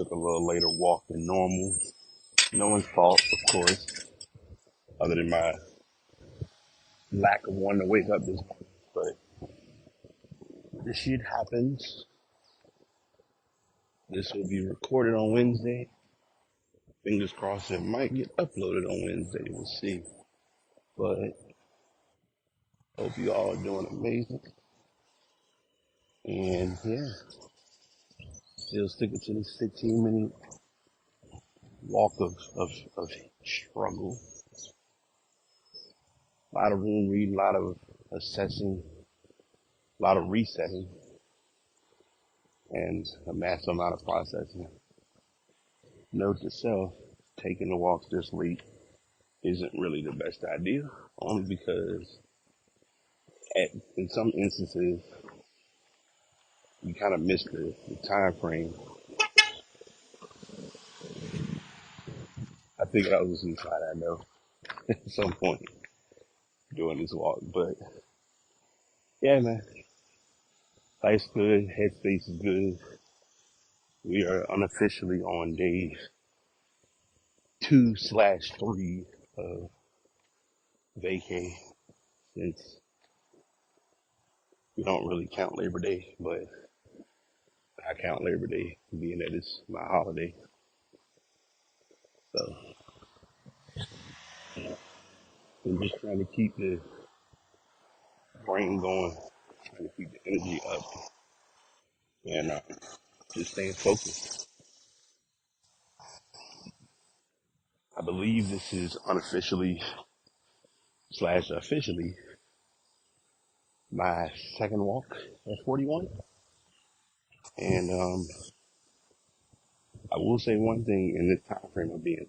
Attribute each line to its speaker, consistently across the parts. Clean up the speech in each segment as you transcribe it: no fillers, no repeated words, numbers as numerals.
Speaker 1: took a little later walk than normal. No one's fault, of course, other than my lack of wanting to wake up this morning. But this shit happens. This will be recorded on Wednesday. Fingers crossed it might get uploaded on Wednesday. We'll see. But hope you all are doing amazing. And yeah, still sticking to this 15-minute walk of struggle. A lot of room reading, a lot of assessing, a lot of resetting, and a massive amount of processing. Note to self, taking the walks this late isn't really the best idea, only because in some instances, you kind of miss the time frame. I figured I was inside, I know, at some point doing this walk, but yeah, man, life's good, headspace is good. We are unofficially on day 2/3 of vacay, since we don't really count Labor Day, but I count Labor Day being that it's my holiday. So I'm just trying to keep the brain going, trying to keep the energy up, and just staying focused. I believe this is unofficially / officially my second walk at 41. And I will say one thing in this time frame of being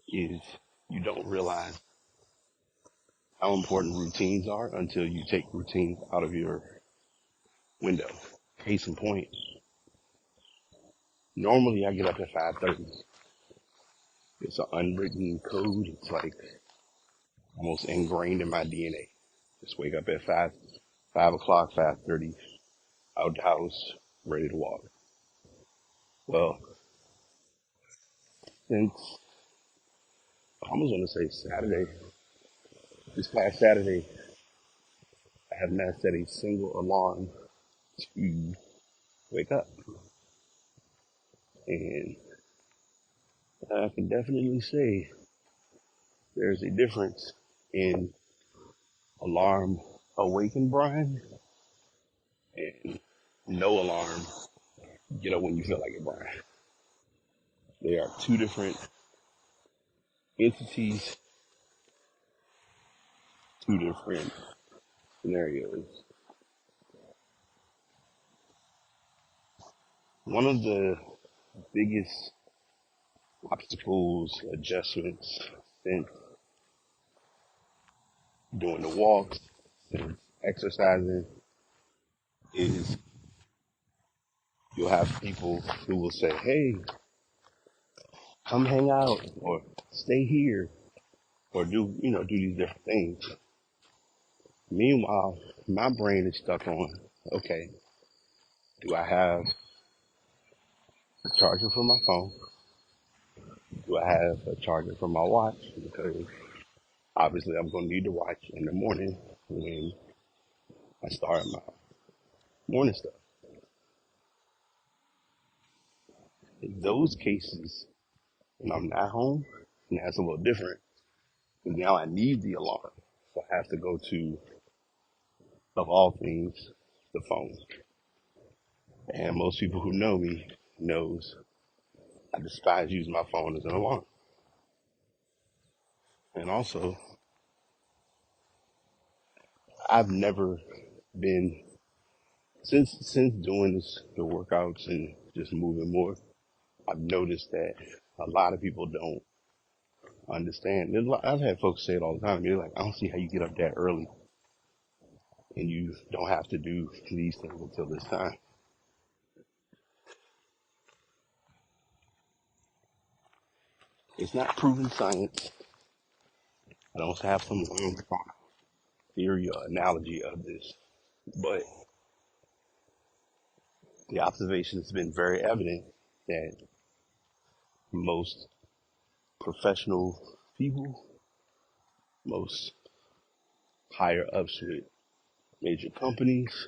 Speaker 1: is you don't realize how important routines are until you take routines out of your window. Case in point, normally I get up at 5:30. It's an unwritten code. It's like almost ingrained in my DNA. Just wake up at 5 o'clock, 5:30, out the house, ready to walk. Well, since I was going to say Saturday, this past Saturday, I have not set a single alarm to wake up. And I can definitely say there's a difference in alarm awaken Brian and no alarm get up when you feel like it, Brian. They are two different entities, two different scenarios. One of the biggest obstacles, adjustments since doing the walks, since exercising, is you'll have people who will say, hey, come hang out or stay here or do these different things. Meanwhile, my brain is stuck on, okay, do I have a charger for my phone? Do I have a charger for my watch? Because obviously I'm going to need the watch in the morning when I start my morning stuff. In those cases, when I'm not home, and that's a little different, because now I need the alarm. So I have to go to, of all things, the phone. And most people who know me knows I despise using my phone as an alarm. And also, I've never been since doing the workouts and just moving more. I've noticed that a lot of people don't understand. I've had folks say it all the time. They're like, I don't see how you get up that early and you don't have to do these things until this time. It's not proven science. I don't have some long theory or analogy of this, but the observation has been very evident that most professional people, most higher ups with major companies,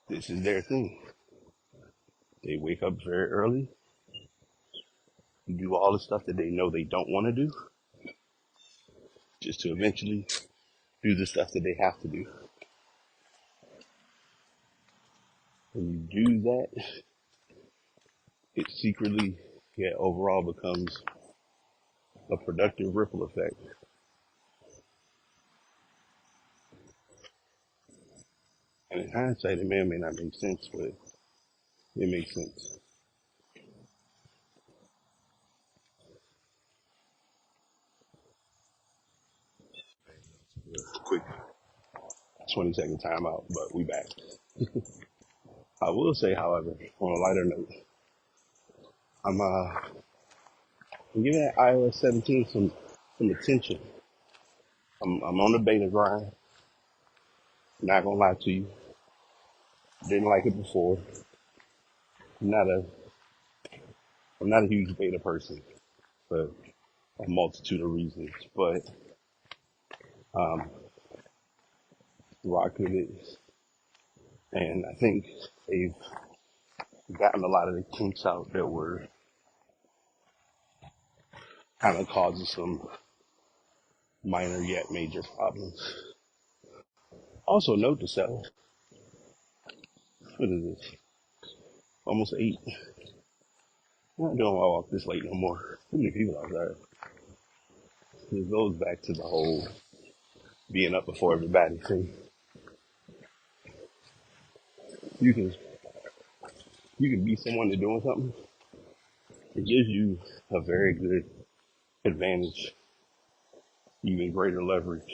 Speaker 1: this is their thing. They wake up very early, do all the stuff that they know they don't want to do, just to eventually do the stuff that they have to do. When you do that, it secretly, yet overall becomes a productive ripple effect. And in hindsight, it may or may not make sense, but it makes sense. Quick 20-second timeout, but we back. I will say, however, on a lighter note, I'm I'm giving that iOS 17 some attention. I'm on the beta grind. Not gonna lie to you, didn't like it before. I'm not a I'm not a huge beta person for a multitude of reasons, but um, rock with it, and I think they've gotten a lot of the kinks out that were kind of causing some minor yet major problems. Also, note to self: what is this? Almost 8. I'm not doing my walk this late no more. Too many people outside. It goes back to the whole being up before everybody thing. You can you can be someone that's doing something. It gives you a very good advantage, even greater leverage,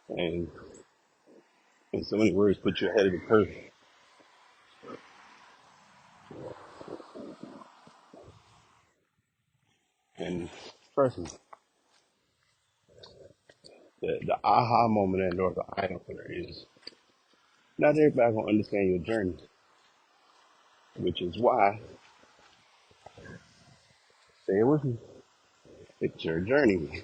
Speaker 1: and in so many words, put you ahead of the curve. And trust me, the aha moment and or the eye opener is not everybody gonna understand your journey, which is why, stay with me, it's your journey.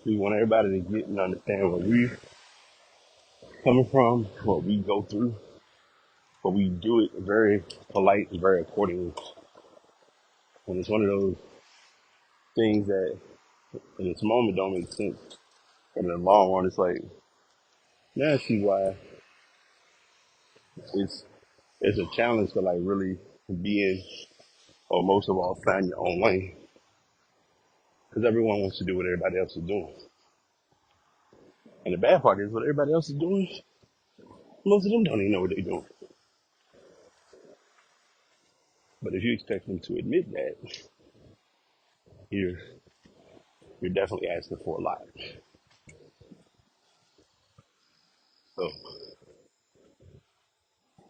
Speaker 1: We want everybody to get and understand where we're coming from, what we go through, but we do it very polite and very accordingly. And it's one of those things that in this moment don't make sense. But in the long run, it's like, now I see why it's it's a challenge to like really be in, or most of all, find your own lane. Because everyone wants to do what everybody else is doing. And the bad part is, what everybody else is doing, most of them don't even know what they're doing. But if you expect them to admit that, you're you're definitely asking for a lot. So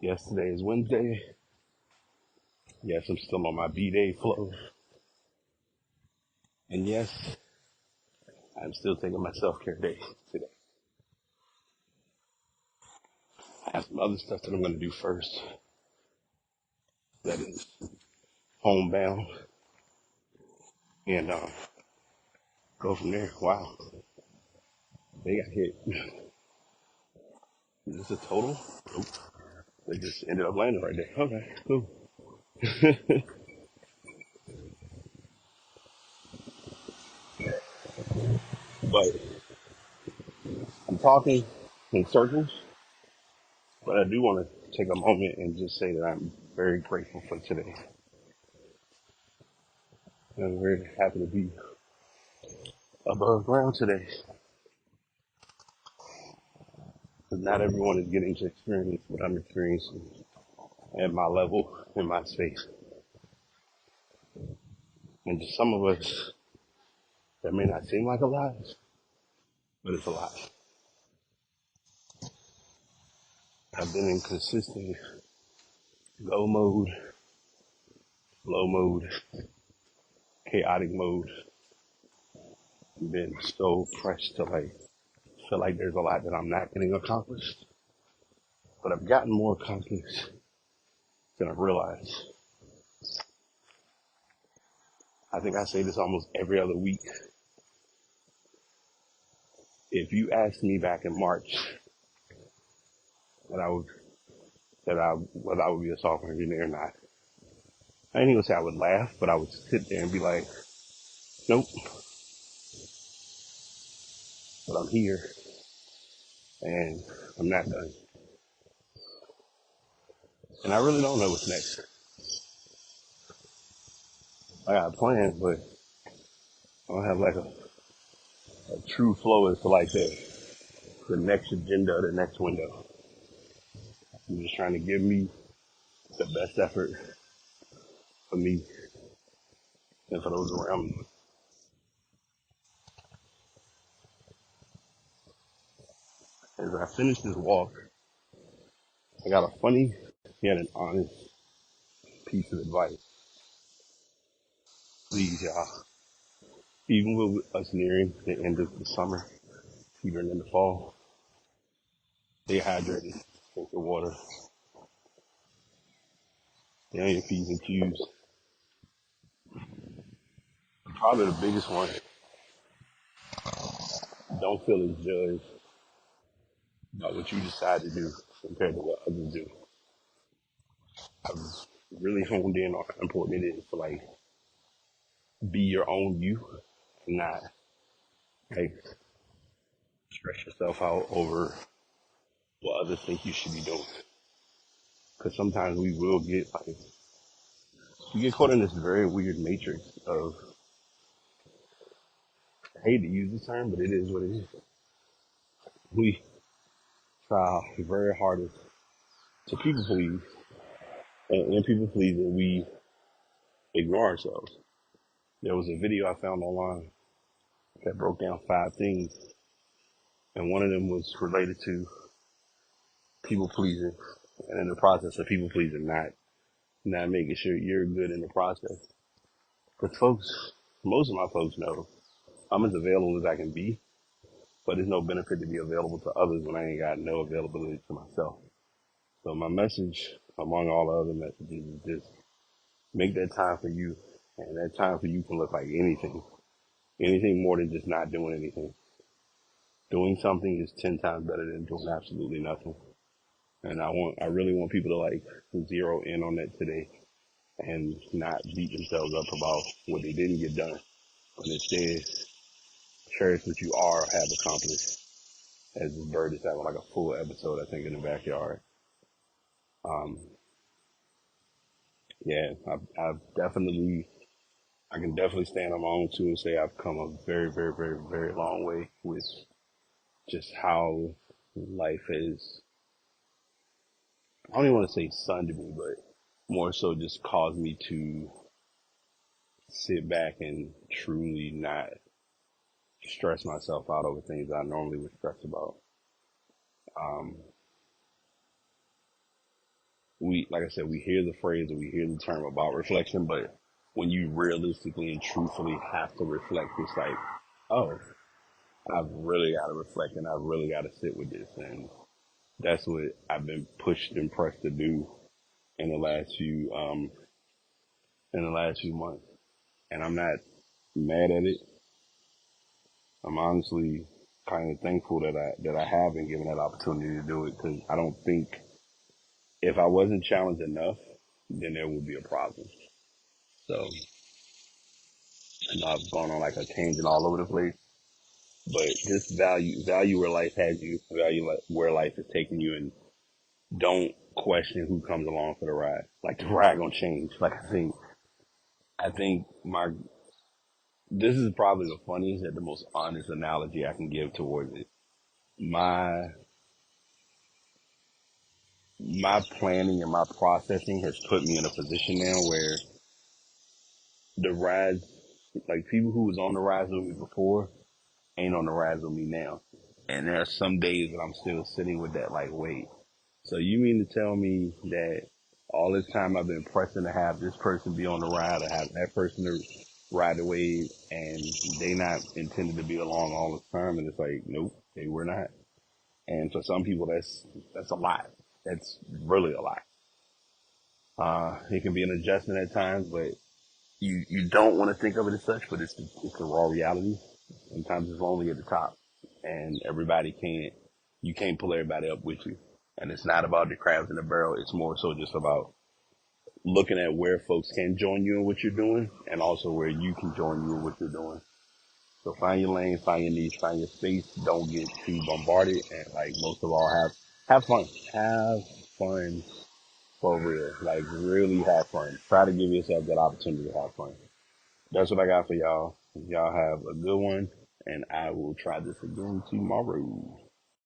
Speaker 1: yesterday is Wednesday. Yes, I'm still on my B-Day flow. And yes, I'm still taking my self-care day today. I have some other stuff that I'm going to do first that is homebound and go from there. Wow, they got hit. Is this a total? Nope. They just ended up landing right there. Okay, cool. But I'm talking in circles, but I do want to take a moment and just say that I'm very grateful for today. I'm very happy to be above ground today because not everyone is getting to experience what I'm experiencing at my level, in my space. And to some of us, that may not seem like a lot, but it's a lot. I've been in consistent low mode, low mode, chaotic mode, and been so pressed to like feel like there's a lot that I'm not getting accomplished, but I've gotten more accomplished than I've realized. I think I say this almost every other week. If you asked me back in March that I would whether I would be a software engineer or not, I ain't even say I would laugh, but I would sit there and be like, nope, but I'm here and I'm not done. And I really don't know what's next. I got a plan, but I don't have like a true flow as to like the next agenda, the next window. I'm just trying to give me the best effort for me and for those around me. As I finish this walk, I got a funny yet an honest piece of advice. Please, y'all, even with us nearing the end of the summer, teetering in the fall, stay hydrated, drink your water, stay on your P's and Q's. Probably the biggest one, don't feel as judged about what you decide to do compared to what others do. I've really honed in on how important it is to like be your own you and not like stress yourself out over what others think you should be doing. Because sometimes we will get like you get caught in this very weird matrix of I hate to use the term, but it is what it is. We try our very hardest to people please, and in people pleasing, we ignore ourselves. There was a video I found online that broke down 5 things, and one of them was related to people pleasing, and in the process of people pleasing, not making sure you're good in the process. Because folks, most of my folks know I'm as available as I can be, but there's no benefit to be available to others when I ain't got no availability to myself. So my message, among all the other messages, is just make that time for you, and that time for you can look like anything more than just not doing anything. Doing something is 10 times better than doing absolutely nothing. And I really want people to like zero in on that today and not beat themselves up about what they didn't get done, but instead cherish what you are or have accomplished. As this bird is having like a full episode, I think, in the backyard. Um, yeah, I've definitely, I can definitely stand on my own too and say I've come a very, very, very, very long way with just how life is. I don't even want to say sunned me, but more so just caused me to sit back and truly not stress myself out over things I normally would stress about. Um, like I said, we hear the phrase and we hear the term about reflection, but when you realistically and truthfully have to reflect, it's like, oh, I've really got to reflect and I've really got to sit with this. And that's what I've been pushed and pressed to do in the last few months. And I'm not mad at it. I'm honestly kind of thankful that I have been given that opportunity to do it because I don't think if I wasn't challenged enough, then there would be a problem. So I know I've gone on like a tangent all over the place, but just value where life has you, where life is taking you, and don't question who comes along for the ride. Like the ride gonna change. Like I think this is probably the funniest and the most honest analogy I can give towards it. My my planning and my processing has put me in a position now where the rides, like people who was on the rides with me before, ain't on the rides with me now. And there are some days that I'm still sitting with that, like, wait. So you mean to tell me that all this time I've been pressing to have this person be on the ride or have that person to ride the wave and they not intended to be along all this time? And it's like, nope. Okay, we're not. And for some people, that's a lot. That's really a lot. It can be an adjustment at times, but you don't want to think of it as such, but it's the raw reality. Sometimes it's lonely at the top, and you can't pull everybody up with you. And it's not about the crabs in the barrel. It's more so just about looking at where folks can join you in what you're doing, and also where you can join you in what you're doing. So find your lane, find your niche, find your space. Don't get too bombarded, and like most of all, have fun. Have fun for real. Like really have fun. Try to give yourself that opportunity to have fun. That's what I got for y'all. Y'all have a good one, and I will try this again tomorrow.